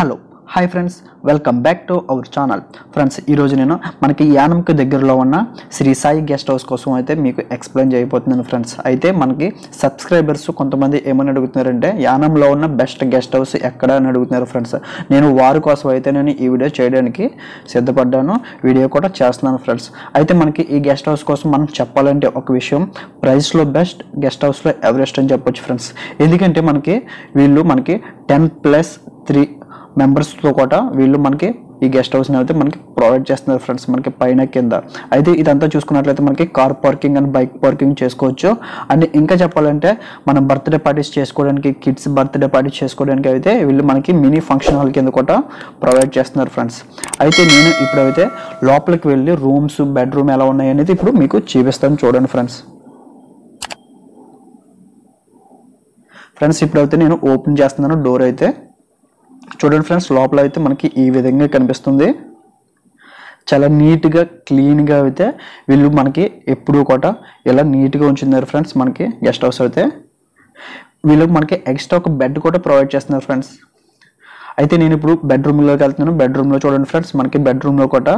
Hello hi friends, welcome back to our channel. Friends, ఈరోజు నేను మనకి యానంకి దగ్గరలో ఉన్న శ్రీ సాయి గెస్ట్ హౌస్ కోసం అయితే మీకు ఎక్స్ప్లెయిన్ చేయబోతున్నాను ఫ్రెండ్స్. అయితే మనకి సబ్స్క్రైబర్స్ కొంతమంది ఏమని అడుగుతున్నారంటే యానంలో ఉన్న బెస్ట్ గెస్ట్ హౌస్ ఎక్కడ అని అడుగుతున్నారు ఫ్రెండ్స్. నేను వారి కోసం అయితే నేను ఈ వీడియో చేయడానికి సిద్ధపడ్డాను, వీడియో కూడా చేస్తున్నాను ఫ్రెండ్స్. అయితే మనకి ఈ గెస్ట్ హౌస్ కోసం మనం చెప్పాలంటే ఒక విషయం, ప్రైస్లో బెస్ట్, గెస్ట్ హౌస్లో ఎవరెస్ట్ అని చెప్పొచ్చు ఫ్రెండ్స్. ఎందుకంటే వీళ్ళు మనకి 10+3 మెంబర్స్తో కూడా వీళ్ళు మనకి ఈ గెస్ట్ హౌస్ని అయితే మనకి ప్రొవైడ్ చేస్తున్నారు ఫ్రెండ్స్, మనకి పైన కింద. అయితే ఇదంతా చూసుకున్నట్లయితే మనకి car parking and bike parking చేసుకోవచ్చు. అండ్ ఇంకా చెప్పాలంటే మనం బర్త్డే పార్టీస్ చేసుకోవడానికి, కిడ్స్ బర్త్డే పార్టీస్ చేసుకోవడానికి అయితే వీళ్ళు మనకి మినీ ఫంక్షన్ హాల్ కింద కూడా ప్రొవైడ్ చేస్తున్నారు ఫ్రెండ్స్. అయితే నేను ఇప్పుడైతే లోపలికి వెళ్ళి రూమ్స్, బెడ్రూమ్ ఎలా ఉన్నాయి అనేది ఇప్పుడు మీకు చూపిస్తాను, చూడండి ఫ్రెండ్స్. ఫ్రెండ్స్, ఇప్పుడైతే నేను ఓపెన్ చేస్తున్నాను డోర్ అయితే. చూడండి ఫ్రెండ్స్, లోపల అయితే మనకి ఈ విధంగా కనిపిస్తుంది. చాలా నీట్గా, క్లీన్గా అయితే వీళ్ళు మనకి ఎప్పుడూ కూడా ఇలా నీట్గా ఉంచుతున్నారు ఫ్రెండ్స్. మనకి గెస్ట్ హౌస్ అయితే వీళ్ళు మనకి ఎక్స్ట్రా ఒక బెడ్ కూడా ప్రొవైడ్ చేస్తున్నారు ఫ్రెండ్స్. అయితే నేను ఇప్పుడు బెడ్రూమ్లోకి వెళ్తున్నాను. బెడ్రూమ్లో చూడండి ఫ్రెండ్స్, మనకి బెడ్రూమ్లో కూడా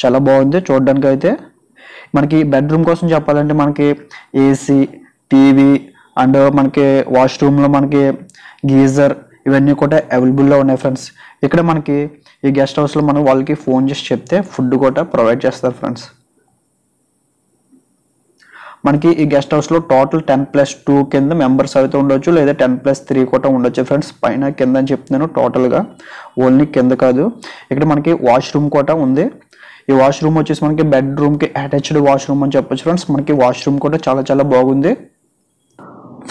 చాలా బాగుంది చూడడానికి. అయితే మనకి బెడ్రూమ్ కోసం చెప్పాలంటే మనకి ఏసీ, టీవీ అండ్ మనకి వాష్రూమ్లో మనకి గీజర్ ఇవన్నీ కూడా అవైలబుల్లో ఉన్నాయి ఫ్రెండ్స్. ఇక్కడ మనకి ఈ గెస్ట్ హౌస్లో మనం వాళ్ళకి ఫోన్ చేసి చెప్తే ఫుడ్ కూడా ప్రొవైడ్ చేస్తారు ఫ్రెండ్స్. మనకి ఈ గెస్ట్ హౌస్లో టోటల్ 10+2 కింద మెంబర్స్ అయితే ఉండొచ్చు, లేదా 10+3 కూడా ఉండొచ్చు ఫ్రెండ్స్. పైన కింద అని చెప్తున్నాను, టోటల్గా ఓన్లీ కింద కాదు. ఇక్కడ మనకి వాష్రూమ్ కూడా ఉంది. ఈ వాష్రూమ్ వచ్చేసి మనకి బెడ్రూమ్కి అటాచ్డ్ వాష్రూమ్ అని చెప్పొచ్చు ఫ్రెండ్స్. మనకి వాష్రూమ్ కూడా చాలా బాగుంది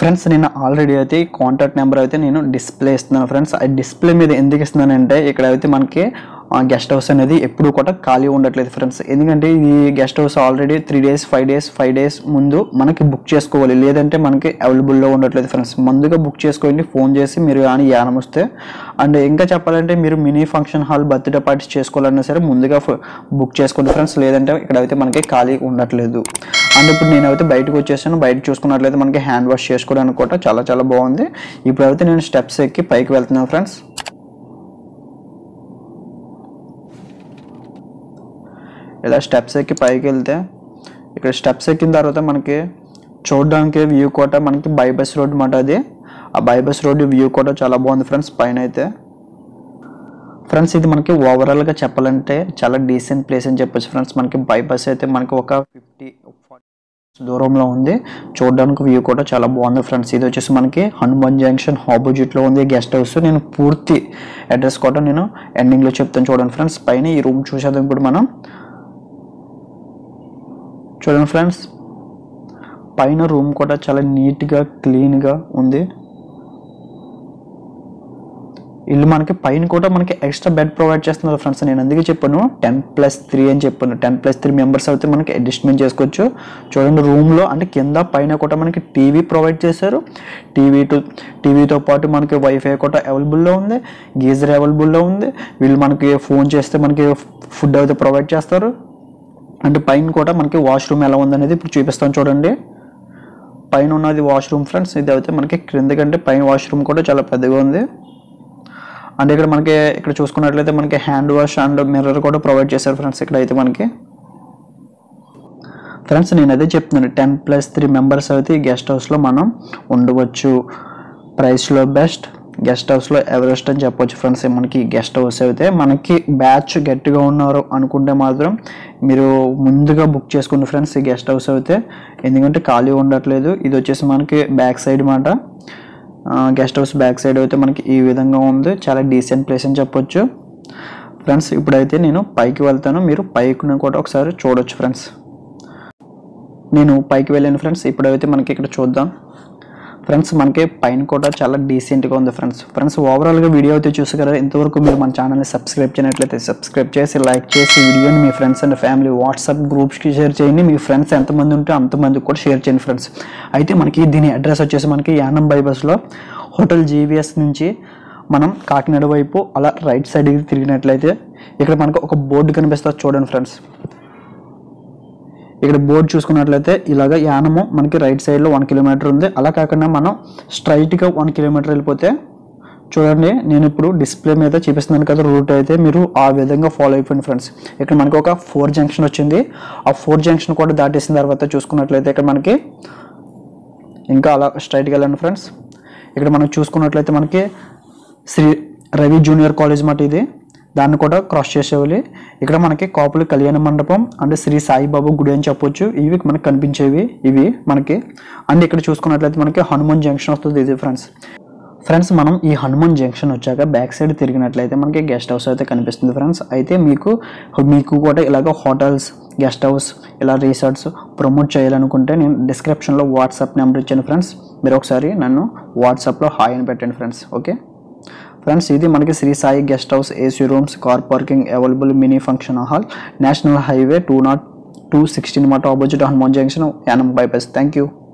ఫ్రెండ్స్. నేను ఆల్రెడీ అయితే కాంటాక్ట్ నెంబర్ అయితే నేను డిస్ప్లే ఇస్తున్నాను ఫ్రెండ్స్. ఆ డిస్ప్లే మీద ఎందుకు ఇస్తున్నానంటే ఇక్కడ అయితే మనకి గెస్ట్ హౌస్ అనేది ఎప్పుడు కూడా ఖాళీ ఉండట్లేదు ఫ్రెండ్స్. ఎందుకంటే ఈ guest house already 3 days 5 days ముందు మనకి బుక్ చేసుకోవాలి, లేదంటే మనకి అవైలబుల్లో ఉండట్లేదు ఫ్రెండ్స్. ముందుగా బుక్ చేసుకోండి, ఫోన్ చేసి మీరు కానీ యానం వస్తే. అండ్ ఇంకా చెప్పాలంటే మీరు mini function hall, birthday parties చేసుకోవాలన్నా సరే ముందుగా బుక్ చేసుకోండి ఫ్రెండ్స్, లేదంటే ఇక్కడైతే మనకి ఖాళీ ఉండట్లేదు. అండ్ ఇప్పుడు నేనైతే బయటకు వచ్చేసాను. బయట చూసుకున్నట్లయితే మనకి హ్యాండ్ వాష్ చేసుకోవడానికి కూడా చాలా బాగుంది. ఇప్పుడైతే నేను స్టెప్స్ ఎక్కి పైకి వెళ్తున్నాను ఫ్రెండ్స్. ఇలా స్టెప్స్ ఎక్కి పైకి వెళ్తే ఇక్కడ స్టెప్స్ ఎక్కిన తర్వాత మనకి చూడడానికి వ్యూ కూడా మనకి బైపాస్ రోడ్ మాట. అది ఆ బైపాస్ రోడ్ వ్యూ కూడా చాలా బాగుంది ఫ్రెండ్స్ పైన అయితే. ఫ్రెండ్స్, ఇది మనకి ఓవరాల్గా చెప్పాలంటే చాలా డీసెంట్ ప్లేస్ అని చెప్పొచ్చు ఫ్రెండ్స్. మనకి బైపాస్ అయితే మనకి ఒక 50-40 దూరంలో ఉంది. చూడడానికి వ్యూ కూడా చాలా బాగుంది ఫ్రెండ్స్. ఇది వచ్చేసి మనకి హనుమాన్ జంక్షన్ ఆపోజిట్లో ఉంది గెస్ట్ హౌస్. నేను పూర్తి అడ్రస్ కూడా నేను ఎండింగ్లో చెప్తాను, చూడండి ఫ్రెండ్స్. పైన ఈ రూమ్ చూసేద్దాం ఇప్పుడు మనం. చూడండి ఫ్రెండ్స్, పైన రూమ్ కూడా చాలా నీట్గా, క్లీన్గా ఉంది. ఇల్లు మనకి పైన కూడా మనకి ఎక్స్ట్రా బెడ్ ప్రొవైడ్ చేస్తున్నారు ఫ్రెండ్స్. నేను అందుకే చెప్పాను 10+3 అని చెప్పాను. 10+3 మెంబర్స్ అయితే మనకి అడ్జస్ట్మెంట్ చేసుకోవచ్చు. చూడండి, రూమ్లో అంటే కింద పైన కూడా మనకి టీవీ ప్రొవైడ్ చేశారు. టీవీతో పాటు మనకి వైఫై కూడా అవైలబుల్లో ఉంది, గీజర్ అవైలబుల్లో ఉంది. వీళ్ళు మనకి ఫోన్ చేస్తే మనకి ఫుడ్ అయితే ప్రొవైడ్ చేస్తారు. అంటే పైన కూడా మనకి వాష్రూమ్ ఎలా ఉందనేది ఇప్పుడు చూపిస్తాను, చూడండి. పైన ఉన్నది వాష్రూమ్ ఫ్రెండ్స్. ఇది అయితే మనకి క్రింద కంటే పైన వాష్రూమ్ కూడా చాలా పెద్దగా ఉంది. అంటే ఇక్కడ చూసుకున్నట్లయితే మనకి హ్యాండ్ వాష్ అండ్ మిర్రర్ కూడా ప్రొవైడ్ చేశారు ఫ్రెండ్స్. ఇక్కడ అయితే మనకి ఫ్రెండ్స్ నేను అదే చెప్తున్నాను, 10+3 మెంబర్స్ అయితే ఈ గెస్ట్ హౌస్లో మనం ఉండవచ్చు. ప్రైస్లో బెస్ట్, గెస్ట్ హౌస్లో ఎవరెస్ట్ అని చెప్పొచ్చు ఫ్రెండ్స్. మనకి గెస్ట్ హౌస్ అయితే మనకి బ్యాచ్ గట్టిగా ఉన్నారు అనుకుంటే మాత్రం మీరు ముందుగా బుక్ చేసుకోండి ఫ్రెండ్స్ ఈ గెస్ట్ హౌస్ అయితే, ఎందుకంటే ఖాళీ ఉండట్లేదు. ఇది వచ్చేసి మనకి బ్యాక్ సైడ్ మాట. గెస్ట్ హౌస్ బ్యాక్ సైడ్ అయితే మనకి ఈ విధంగా ఉంది. చాలా డీసెంట్ ప్లేస్ అని చెప్పొచ్చు ఫ్రెండ్స్. ఇప్పుడైతే నేను పైకి వెళ్తాను, మీరు పైకి కూడా ఒకసారి చూడొచ్చు ఫ్రెండ్స్. నేను పైకి వెళ్ళాను ఫ్రెండ్స్. ఇప్పుడైతే మనకి ఇక్కడ చూద్దాం ఫ్రెండ్స్. మనకి పైన కూడా చాలా డీసెంట్గా ఉంది ఫ్రెండ్స్. ఓవరాల్గా వీడియో అయితే చూసారు. ఇంతవరకు మీరు మన ఛానల్ని సబ్స్క్రైబ్ చేయనట్లయితే సబ్స్క్రైబ్ చేసి, లైక్ చేసి, వీడియోని మీ ఫ్రెండ్స్ అండ్ ఫ్యామిలీ వాట్సాప్ గ్రూప్స్కి షేర్ చేయండి. మీ ఫ్రెండ్స్ ఎంతమంది ఉంటే అంతమందికి కూడా షేర్ చేయండి ఫ్రెండ్స్. అయితే మనకి దీని అడ్రస్ వచ్చేసి మనకి యానం బైపాస్లో హోటల్ జీవీఎస్ నుంచి మనం కాకినాడ వైపు అలా రైట్ సైడ్కి తిరిగినట్లయితే ఇక్కడ మనకు ఒక బోర్డు కనిపిస్తుంది, చూడండి ఫ్రెండ్స్. ఇక్కడ బోర్డు చూసుకున్నట్లయితే ఇలాగ యానము మనకి రైట్ సైడ్లో 1 kilometer ఉంది. అలా కాకుండా మనం స్ట్రైట్గా 1 kilometer వెళ్ళిపోతే చూడండి, నేను ఇప్పుడు డిస్ప్లే మీద చూపిస్తున్నాను కదా రూట్ అయితే, మీరు ఆ విధంగా ఫాలో అయిపోయింది ఫ్రెండ్స్. ఇక్కడ మనకి ఒక 4 జంక్షన్ వచ్చింది. ఆ 4 జంక్షన్ కూడా దాటేసిన తర్వాత చూసుకున్నట్లయితే ఇక్కడ మనకి ఇంకా అలా స్ట్రైట్గా వెళ్ళండి ఫ్రెండ్స్. ఇక్కడ మనం చూసుకున్నట్లయితే మనకి శ్రీ రవి జూనియర్ కాలేజ్ మాట ఇది, దాన్ని కూడా క్రాస్ చేసేవాలి. ఇక్కడ మనకి కాపుల కళ్యాణ మండపం అండ్ శ్రీ సాయిబాబా గుడి అని చెప్పొచ్చు. ఇవి మనకి కనిపించేవి ఇవి మనకి. అండ్ ఇక్కడ చూసుకున్నట్లయితే మనకి హనుమాన్ జంక్షన్ వస్తుంది ఇది ఫ్రెండ్స్. మనం ఈ హనుమాన్ జంక్షన్ వచ్చాక బ్యాక్ సైడ్ తిరిగినట్లయితే మనకి గెస్ట్ హౌస్ అయితే కనిపిస్తుంది ఫ్రెండ్స్. అయితే మీకు కూడా ఇలాగ హోటల్స్, గెస్ట్ హౌస్, ఇలా రిసార్ట్స్ ప్రమోట్ చేయాలనుకుంటే నేను డిస్క్రిప్షన్లో వాట్సాప్ నెంబర్ ఇచ్చాను ఫ్రెండ్స్. మీరు ఒకసారి నన్ను వాట్సాప్లో హాయ్ అని పెట్టండి ఫ్రెండ్స్. ఓకే ఫ్రెండ్స్, ఇది మనకి Sri Sai guest house, AC rooms, car parking available, mini function hall, national highway 216 మాట, opposite Hanuman junction, Yanam bypass. Thank you.